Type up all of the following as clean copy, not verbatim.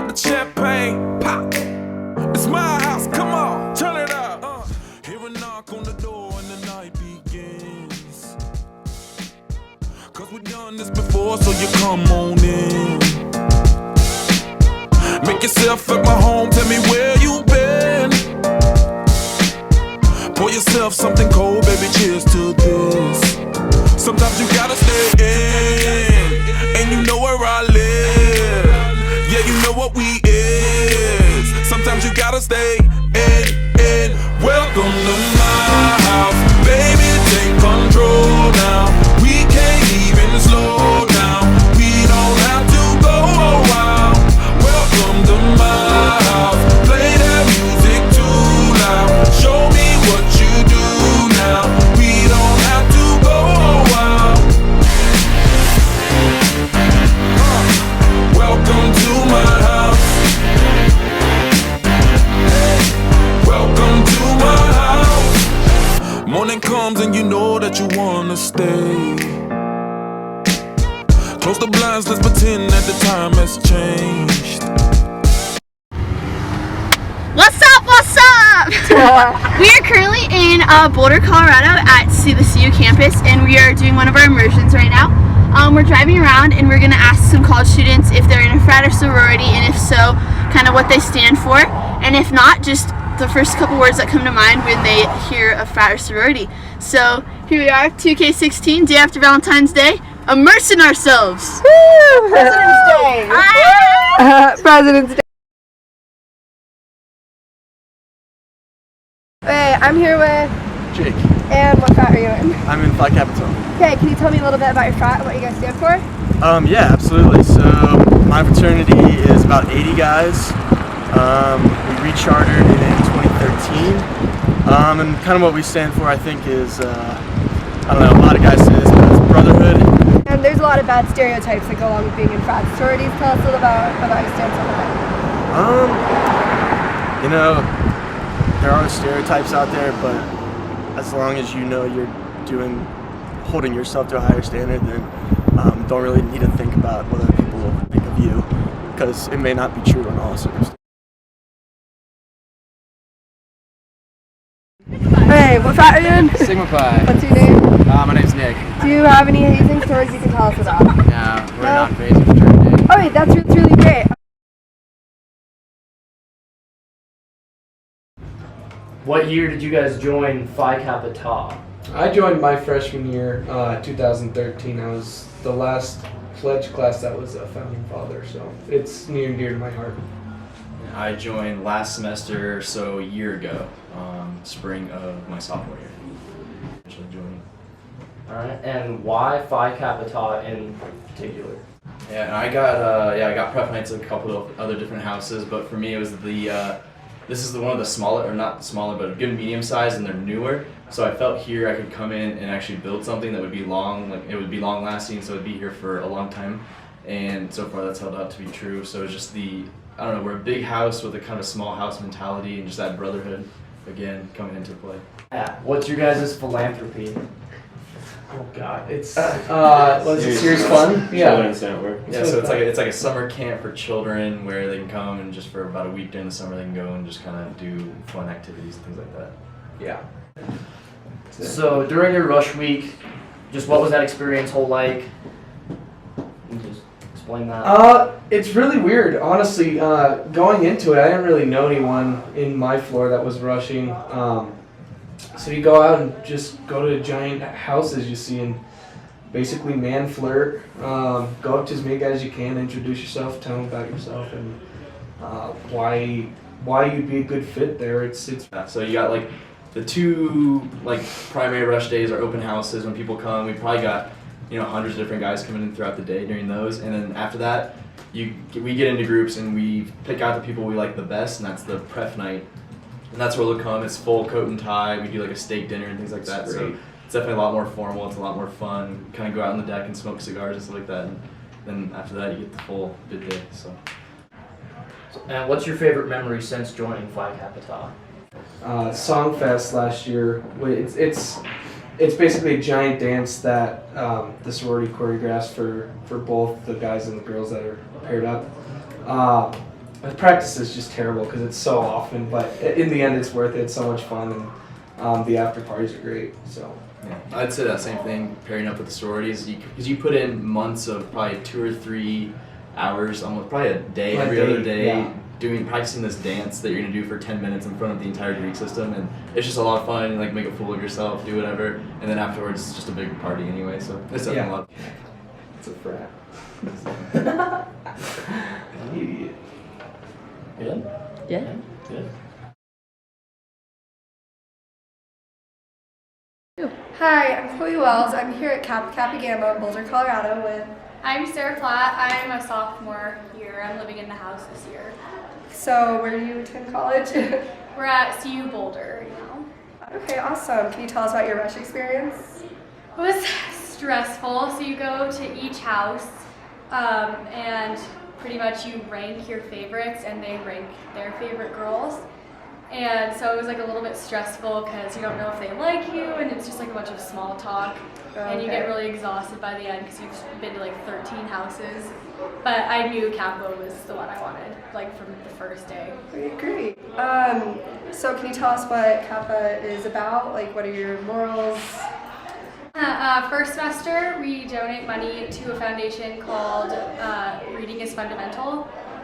the champagne, pop. It's my house, come on, turn it up. Hear a knock on the door and the night begins. Cause we've done this before, so you come on in. Make yourself at my home, tell me where you been. Pour yourself something cold, baby, cheers to this. Sometimes you gotta stay in, and you know where I live. Yeah, you know what we is. Sometimes you gotta stay in. Welcome to my house, baby, take control now. We can't even slow down. We don't have to go a while. Welcome to my house, play that music too loud. Show me what you do now. We don't have to go a while. Welcome to my house. Welcome to my house. Morning comes and you know that you wanna stay. Close the blinds, let's pretend that the time has changed. What's up? What's up? We are currently in Boulder, Colorado at the CU campus, and we are doing one of our immersions right now. We're driving around and we're going to ask some college students if they're in a frat or sorority, and if so, kind of what they stand for, and if not, just the first couple words that come to mind when they hear a frat or sorority. So here we are, 2K16, day after Valentine's Day, immersing ourselves. Woo! President's Day. President's Day. Hey, I'm here with Jake. And what frat are you in? I'm in Phi Kappa. Okay, can you tell me a little bit about your frat and what you guys stand for? Yeah, absolutely. So my fraternity is about 80 guys. We rechartered in 2013. And kind of what we stand for, I think, is, I don't know, a lot of guys say this, but it's brotherhood. And there's a lot of bad stereotypes that go along with being in frat sororities. Tell us a little about your stance on that. You know, there are stereotypes out there, but as long as you know you're holding yourself to a higher standard, then don't really need to think about what other people will think of you, because it may not be true in all circumstances. Hey, what frat are you in? Sigma Pi. What's your name? My name's Nick. Do you have any hazing stories you can tell us about? No, we're not phasing fraternity. Oh wait, that's really great. What year did you guys join Phi Kappa Tau? I joined my freshman year, 2013. I was the last pledge class that was a founding father, so it's near and dear to my heart. I joined last semester, so a year ago, spring of my sophomore year. Actually joining. All right, and why Phi Kappa Tau in particular? Yeah, and I got prep nights at a couple of other different houses, but for me it was this is one of the smaller, or not smaller, but a good medium size, and they're newer. So I felt here I could come in and actually build something that would be long, like it would be long lasting, so it'd be here for a long time. And so far that's held out to be true. So it's just I don't know, we're a big house with a kind of small house mentality and just that brotherhood, again, coming into play. Yeah. What's your guys' philanthropy? Oh God, it's was it serious fun? Yeah. Yeah, so it's like a summer camp for children where they can come and just for about a week during the summer they can go and just kind of do fun activities and things like that. Yeah. So during your rush week, just what was that experience whole like? Can you just explain that? It's really weird, honestly. Going into it, I didn't really know anyone in my floor that was rushing. So you go out and just go to giant houses you see and basically man flirt. Go up to as many guys as you can, introduce yourself, tell them about yourself, and why you'd be a good fit there. It's So you got like the two like primary rush days are open houses when people come. We probably got hundreds of different guys coming in throughout the day during those, and then after that we get into groups and we pick out the people we like the best, and that's the prep night. And that's where they'll come. It's full coat and tie. We do like a steak dinner and things like that. So it's definitely a lot more formal. It's a lot more fun. Kind of go out on the deck and smoke cigars and stuff like that. And then after that, you get the full good day. So. And what's your favorite memory since joining Phi Kappa Tau? Songfest last year. It's basically a giant dance that the sorority choreographs for both the guys and the girls that are paired up. the practice is just terrible because it's so often, but in the end it's worth it. It's so much fun, and the after parties are great. So Yeah, I'd say that same thing, pairing up with the sororities, because you put in months of probably 2 or 3 hours, almost probably a day, every other day, yeah. practicing this dance that you're gonna do for 10 minutes in front of the entire Greek system, and it's just a lot of fun. You like make a fool of yourself, do whatever, and then afterwards it's just a big party anyway. So it's definitely a lot. it's a frat. Good? Yeah. Good. Hi, I'm Chloe Wells. I'm here at Kappa Gamma in Boulder, Colorado with. I'm Sarah Platt. I'm a sophomore here. I'm living in the house this year. So, where do you attend college? We're at CU Boulder right now. Okay, awesome. Can you tell us about your rush experience? It was stressful. So you go to each house and pretty much you rank your favorites and they rank their favorite girls. And so it was like a little bit stressful because you don't know if they like you and it's just like a bunch of small talk. And you get really exhausted by the end because you've been to like 13 houses. But I knew Kappa was the one I wanted, like from the first day. Okay, great. So can you tell us what Kappa is about? Like, what are your morals? First semester, we donate money to a foundation called Reading is Fundamental,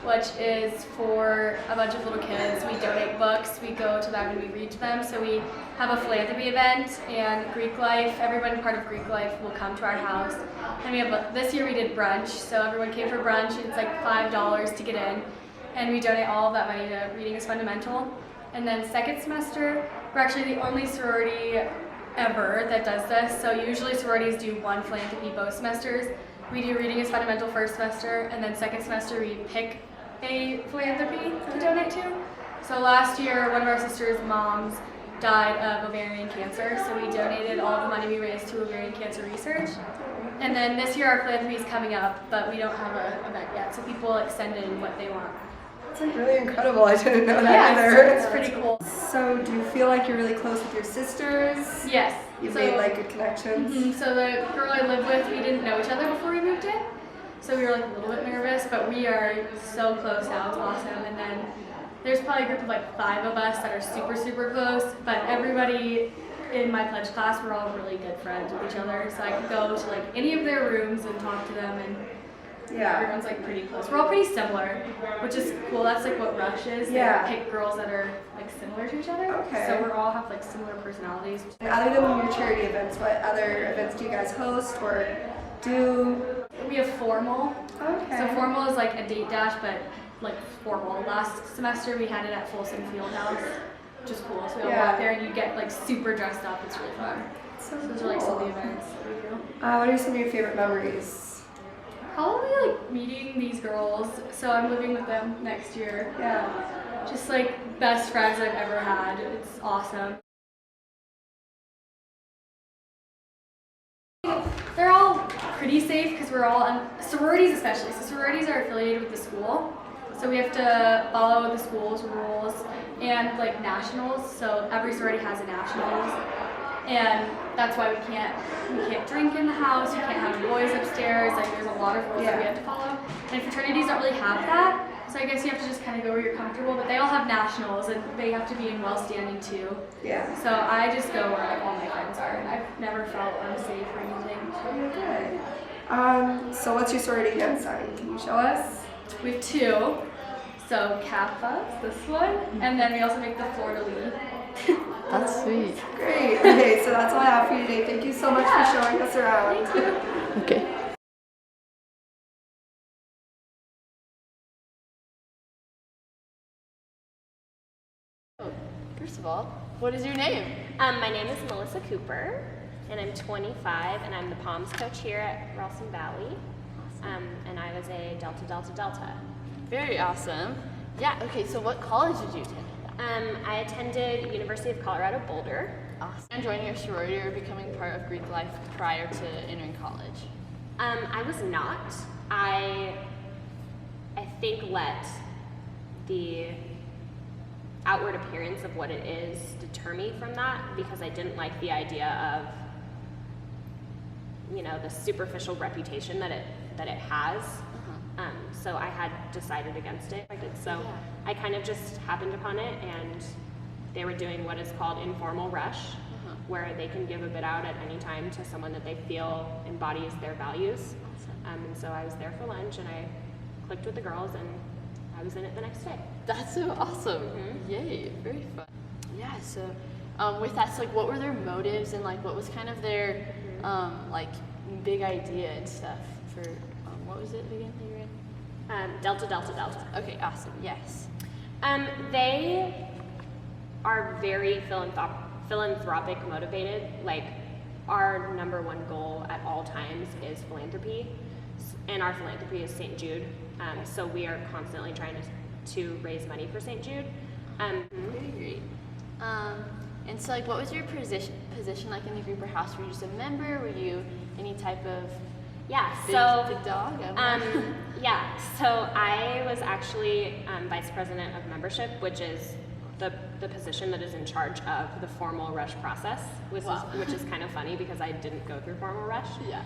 which is for a bunch of little kids. We donate books, we go to them and we read to them. So we have a philanthropy event and Greek life. Everyone part of Greek life will come to our house. And we have this year we did brunch, so everyone came for brunch. It's like $5 to get in. And we donate all of that money to Reading is Fundamental. And then second semester, we're actually the only sorority ever that does this. So usually sororities do one philanthropy both semesters. We do Reading is Fundamental first semester, and then second semester we pick a philanthropy to donate to. So last year, one of our sister's moms died of ovarian cancer, so we donated all of the money we raised to ovarian cancer research. And then this year our philanthropy is coming up, but we don't have an event yet, so people like send in what they want. It's like really incredible. I didn't know that either. It's pretty cool. So do you feel like you're really close with your sisters? Yes. You've made like good connections? So the girl I live with, we didn't know each other before we moved in. So we were like a little bit nervous, but we are so close now, it's awesome. And then there's probably a group of like 5 of us that are super, super close, but everybody in my pledge class, we're all really good friends with each other. So I could go to like any of their rooms and talk to them, and everyone's like pretty close. We're all pretty similar, which is cool. That's like what Rush is. They pick girls that are like similar to each other. Okay. So we all have like similar personalities. And other than your charity events, what other events do you guys host or do? We have formal. Okay. So formal is like a date dash, but like formal. Last semester we had it at Folsom Fieldhouse, which is cool. So we all go out there and you get like super dressed up. It's really fun. So those are like some of the events that we do. What are some of your favorite memories? Probably like meeting these girls. So I'm living with them next year. Yeah. Just like best friends I've ever had. It's awesome. They're all pretty safe because we're all, sororities especially, so sororities are affiliated with the school. So we have to follow the school's rules and like nationals, so every sorority has a nationals. And that's why we can't drink in the house, we can't have boys upstairs, like there's a lot of rules that we have to follow. And fraternities don't really have that, so I guess you have to just kind of go where you're comfortable, but they all have nationals and they have to be in well standing too. Yeah. So I just go where like all my friends are, and I've never felt unsafe or anything. Good. So what's your sorority hand sign? Can you show us? We have 2. So Kappa, this one, and then we also make the fleur-de-lis. That's sweet. Great. Okay, so that's all I have for you today. Thank you so much for showing us around. Thank you. Okay. First of all, what is your name? My name is Melissa Cooper, and I'm 25, and I'm the Palms coach here at Ralston Valley. And I was a Delta Delta Delta. Very awesome. Yeah, okay, so what college did you attend? I attended University of Colorado Boulder. Awesome. And joining your sorority or becoming part of Greek life prior to entering college? I was not. I think let the outward appearance of what it is deter me from that, because I didn't like the idea of, the superficial reputation that it has. So I had decided against it. So I kind of just happened upon it, and they were doing what is called informal rush, where they can give a bit out at any time to someone that they feel embodies their values. And so I was there for lunch, and I clicked with the girls, and I was in it the next day. That's so awesome. Yay, very fun. Yeah, so with that, so like what were their motives, and like what was kind of their like big idea and stuff for, what was it again that you were in? Delta, Delta, Delta. Okay, awesome, yes. They are very philanthropic motivated. Like, our number one goal at all times is philanthropy, and our philanthropy is St. Jude. So we are constantly trying to raise money for St. Jude. Very great. And so like what was your position like in the group or house? Were you just a member? Were you any type of big dog? Yeah, so I was actually vice president of membership, which is the position that is in charge of the formal rush process, which is kind of funny because I didn't go through formal rush. Yeah.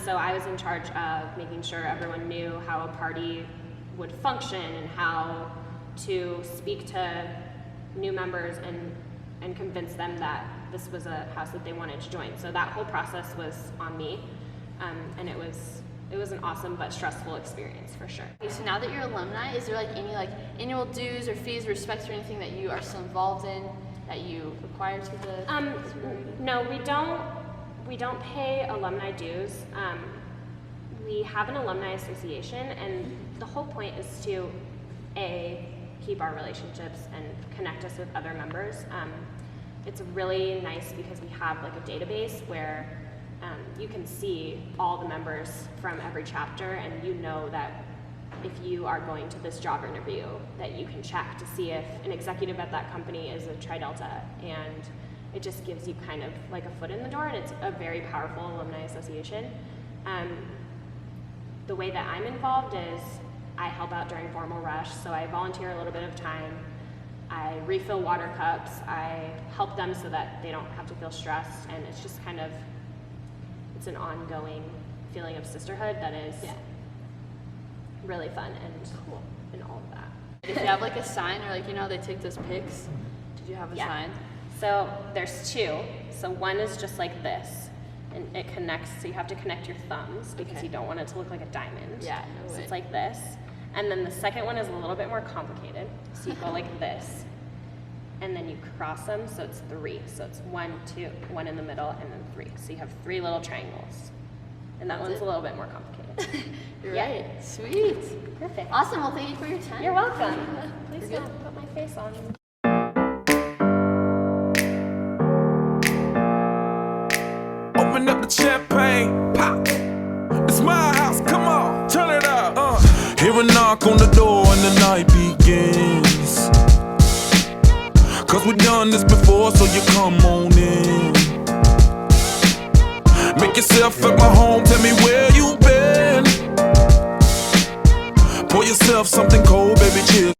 So I was in charge of making sure everyone knew how a party would function and how to speak to new members and convince them that this was a house that they wanted to join. So that whole process was on me, and it was an awesome but stressful experience for sure. Okay, so now that you're alumni, is there like any like annual dues or fees, respects, or anything that you are still involved in that you require to the No, we don't pay alumni dues. We have an alumni association, and the whole point is to keep our relationships and connect us with other members. It's really nice because we have like a database where you can see all the members from every chapter, and you know that if you are going to this job interview, that you can check to see if an executive at that company is a Tri Delta, and it just gives you kind of like a foot in the door, and it's a very powerful alumni association. The way that I'm involved is I help out during formal rush, so I volunteer a little bit of time. I refill water cups. I help them so that they don't have to feel stressed, and it's just kind of, it's an ongoing feeling of sisterhood that is really fun and cool and all of that. Did you have like a sign, or like, you know, they take those pics? Did you have a sign? So there's two. So one is just like this, and it connects, so you have to connect your thumbs because you don't want it to look like a diamond. Yeah, no way. So it's like this. And then the second one is a little bit more complicated. So you go like this, and then you cross them, so it's 3. So it's 1, 2, 1 in the middle, and then 3. So you have 3 little triangles. And that one's a little bit more complicated. You're right. Sweet. Perfect. Awesome. Well, thank you for your time. You're welcome. Please don't put my face on. Open up the champagne, pop. It's my house, come on, turn it up. Hear a knock on the door and the night begins. Cause we've done this before, so you come on in. Make yourself at my home, tell me where you been. Pour yourself something cold